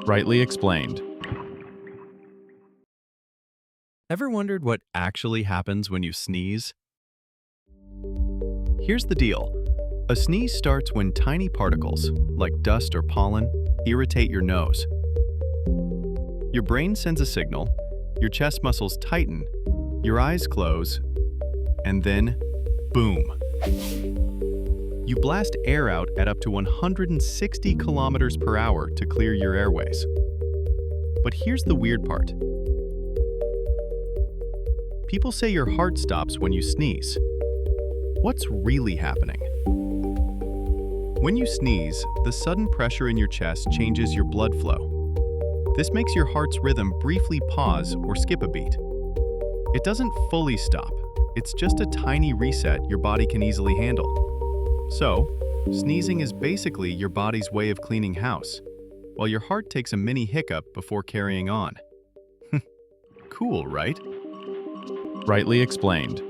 Rightly explained. Ever wondered what actually happens when you sneeze? Here's the deal. A sneeze starts when tiny particles, like dust or pollen, irritate your nose. Your brain sends a signal, your chest muscles tighten, your eyes close, and then, boom. You blast air out at up to 160 kilometers per hour to clear your airways. But here's the weird part. People say your heart stops when you sneeze. What's really happening? When you sneeze, the sudden pressure in your chest changes your blood flow. This makes your heart's rhythm briefly pause or skip a beat. It doesn't fully stop. It's just a tiny reset your body can easily handle. So, sneezing is basically your body's way of cleaning house, while your heart takes a mini hiccup before carrying on. Cool, right? Rightly explained.